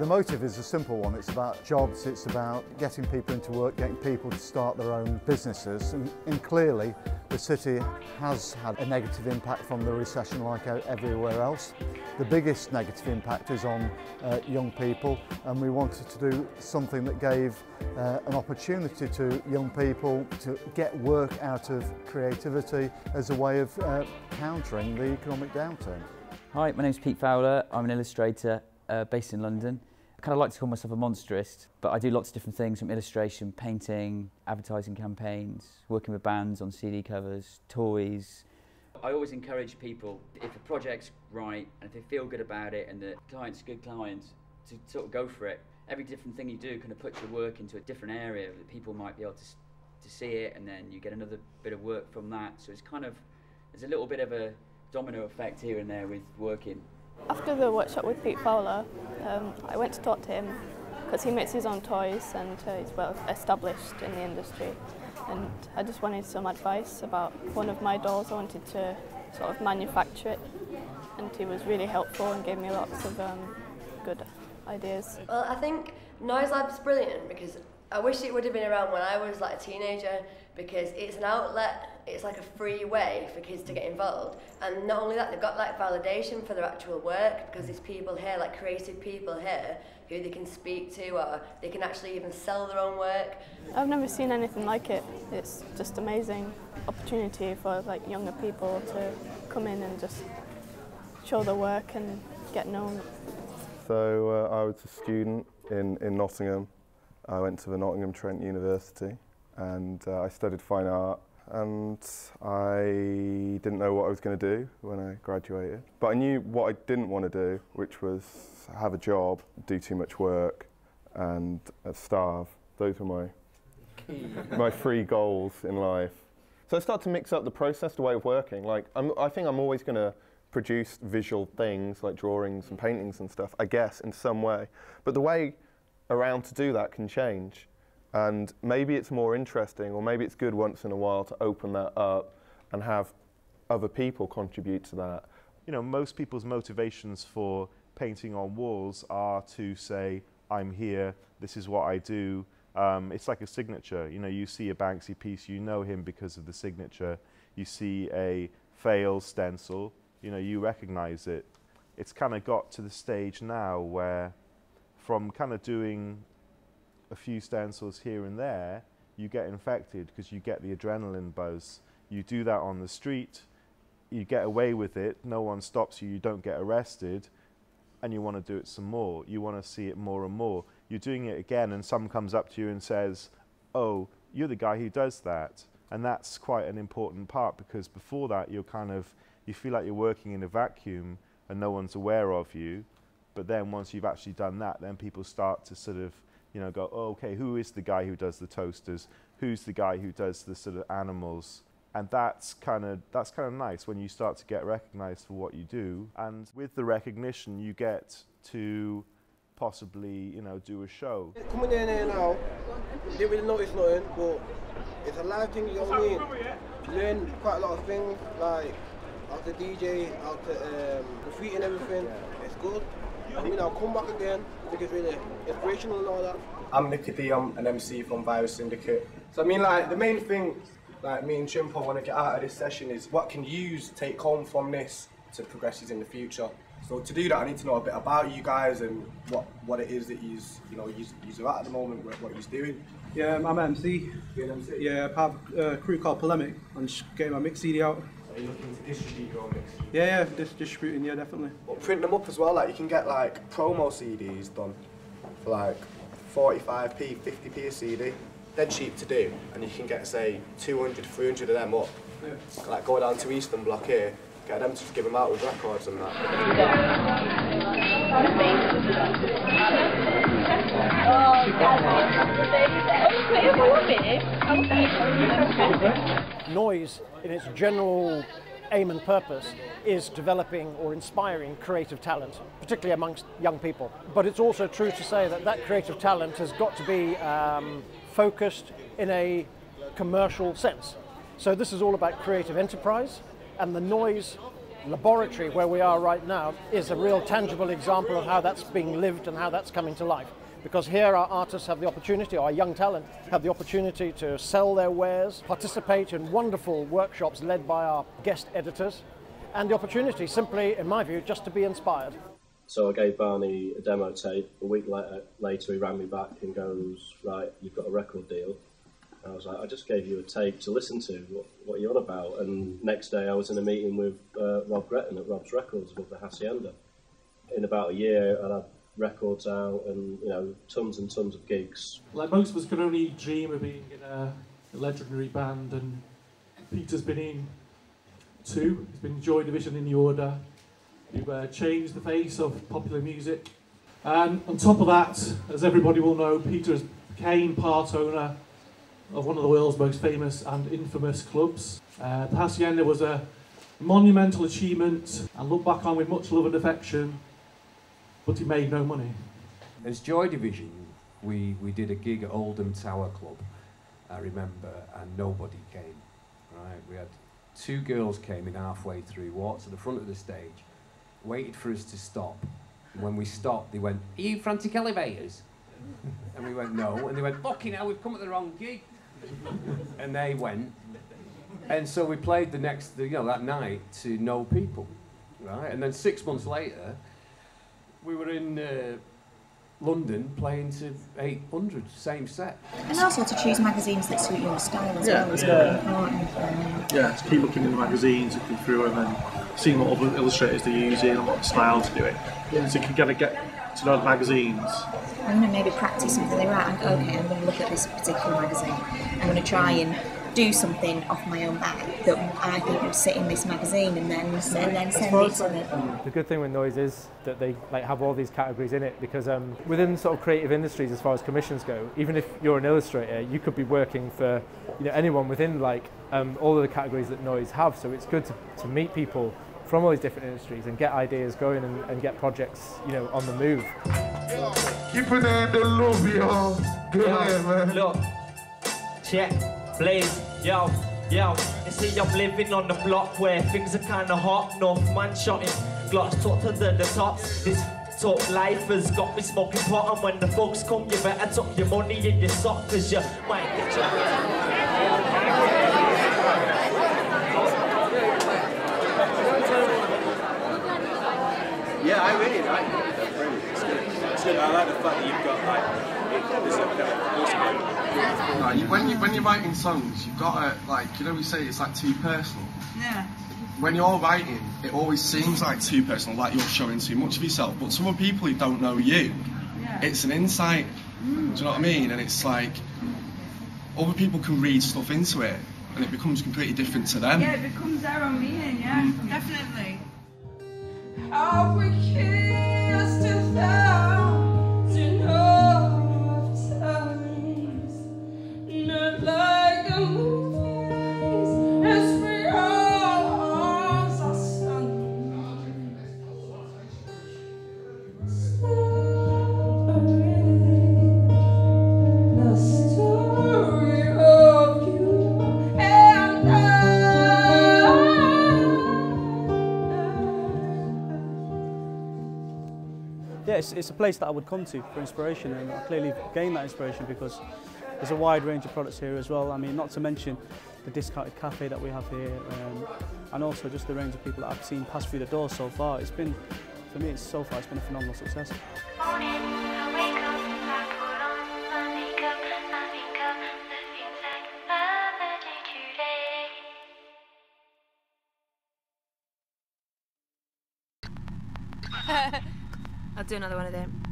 motive is a simple one. It's about jobs, it's about getting people into work, getting people to start their own businesses, and clearly the city has had a negative impact from the recession like everywhere else. The biggest negative impact is on young people, and we wanted to do something that gave an opportunity to young people to get work out of creativity as a way of countering the economic downturn. Hi, my name's Pete Fowler. I'm an illustrator based in London. I kind of like to call myself a monsterist, but I do lots of different things from illustration, painting, advertising campaigns, working with bands on CD covers, toys. I always encourage people, if a project's right and if they feel good about it and the client's a good client, to sort of go for it. Every different thing you do kind of puts your work into a different area that people might be able to see it, and then you get another bit of work from that. So it's kind of, there's a little bit of a domino effect here and there with working. After the workshop with Pete Fowler, I went to talk to him because he makes his own toys and he's well established in the industry. And I just wanted some advice about one of my dolls. I wanted to sort of manufacture it, and he was really helpful and gave me lots of good ideas. Well, I think Noise Lab's brilliant because I wish it would have been around when I was like a teenager, because it's an outlet, it's like a free way for kids to get involved. And not only that, they've got like validation for their actual work, because there's people here, like creative people here, who they can speak to, or they can actually even sell their own work. I've never seen anything like it. It's just amazing opportunity for like younger people to come in and just show their work and get known. So I was a student in Nottingham. I went to the Nottingham Trent University and I studied fine art, and I didn't know what I was going to do when I graduated. But I knew what I didn't want to do, which was have a job, do too much work and starve. Those were my three goals in life. So I started to mix up the process, the way of working. Like I think I'm always going to produce visual things like drawings and paintings and stuff, I guess, in some way. But the way around to do that can change. And maybe it's more interesting, or maybe it's good once in a while to open that up and have other people contribute to that. You know, most people's motivations for painting on walls are to say, I'm here, this is what I do. It's like a signature. You know, you see a Banksy piece, you know him because of the signature. You see a Fail stencil, you know, you recognize it. It's kind of got to the stage now where from kind of doing a few stencils here and there, you get infected because you get the adrenaline buzz. You do that on the street, you get away with it, no one stops you, you don't get arrested, and you want to do it some more. You want to see it more and more. You're doing it again and someone comes up to you and says, oh, you're the guy who does that. And that's quite an important part, because before that you feel like you're working in a vacuum and no one's aware of you. But then once you've actually done that, then people start to sort of, you know, go, oh, okay, who is the guy who does the toasters? Who's the guy who does the sort of animals? And that's kind of nice when you start to get recognized for what you do. And with the recognition, you get to possibly, you know, do a show. Coming in here now, didn't really notice nothing, but it's a live thing, you know what I mean? You learn quite a lot of things, like how to DJ, how to graffiti and everything. It's good. I mean, I'll come back again. I think it's really inspirational and all that. I'm Nicky D, I'm an MC from Virus Syndicate. So I mean, like, the main thing, like, me and Chimpo want to get out of this session is what can you take home from this to progress in the future. So to do that, I need to know a bit about you guys and what it is that you're at the moment, what you're doing. Yeah, I'm MC. You're an MC? Yeah, I have a crew called Polemic. I'm just getting my mix CD out. Are you looking to distribute your mix? Yeah, distributing, yeah, definitely. Well, print them up as well, like you can get like promo CDs done for like 45p, 50p a CD. They're cheap to do, and you can get, say, 200, 300 of them up. Yeah. Like go down to Eastern Block here, get them to give them out with records and that. Noise, in its general aim and purpose, is developing or inspiring creative talent, particularly amongst young people. But it's also true to say that that creative talent has got to be focused in a commercial sense. So this is all about creative enterprise, and the Noise laboratory where we are right now is a real tangible example of how that's being lived and how that's coming to life. Because here our artists have the opportunity, or our young talent have the opportunity to sell their wares, participate in wonderful workshops led by our guest editors, and the opportunity simply, in my view, just to be inspired. So I gave Barney a demo tape. A week later he rang me back and goes, right, you've got a record deal. And I was like, I just gave you a tape to listen to, what are you on about? And next day I was in a meeting with Rob Gretton at Rob's Records with the Hacienda. In about a year I had records out and, you know, tons and tons of gigs. Like most of us could only dream of being in a legendary band, and Peter's been in two. He's been Joy Division in the Order, who've changed the face of popular music. And on top of that, as everybody will know, Peter became part owner of one of the world's most famous and infamous clubs. The Hacienda was a monumental achievement and looked back on with much love and affection, but he made no money. As Joy Division, we did a gig at Oldham Tower Club, I remember, and nobody came. Right? We had 2 girls came in halfway through, walked to the front of the stage, waited for us to stop. And when we stopped, they went, "Are you Frantic Elevators?" And we went, "No." And they went, "Fucking hell, we've come at the wrong gig." And they went. And so we played the next, that night to no people, right? And then 6 months later, we were in London playing to 800, same set. And also to choose magazines that suit your style as well is very important. Yeah, to keep looking in the magazines, looking through them and seeing what other illustrators they're using and what style to do it. So you can get to know the magazines. I'm going to maybe practice something. Right, okay, I'm going to look at this particular magazine. I'm going to try and do something off my own back that I think would sit in this magazine, and then send it to them. The good thing with Noise is that they have all these categories in it, because within sort of creative industries, as far as commissions go, even if you're an illustrator, you could be working for anyone within all of the categories that Noise have. So it's good to meet people from all these different industries and get ideas going and get projects on the move. Keep it in the love, yo. Good man. Look, check, blaze, yo. You see, I'm living on the block where things are kinda hot. North man shotting, glass tucked under the tops. This talk life has got me smoking pot, and when the folks come, you better tuck your money in your sock, cause you might get your... Yeah, I really like it. That's brilliant. It's good. It's good. I like the fact that you've got when you're writing songs, you've got to we say it's too personal. Yeah. When you're writing, it always seems too personal, like you're showing too much of yourself. But some of people who don't know you, it's an insight. Do you know what I mean? And it's other people can read stuff into it, and it becomes completely different to them. Yeah, it becomes their own meaning. Yeah, definitely. How we kissed 2,000 of times, not like the movies, as we all are sung. The story of you and I. Yeah, it's a place that I would come to for inspiration, and I clearly gain that inspiration because there's a wide range of products here as well. I mean, not to mention the discounted cafe that we have here, and also just the range of people that I've seen pass through the door so far. It's been, for me, so far, it's been a phenomenal success. I'll do another one of them.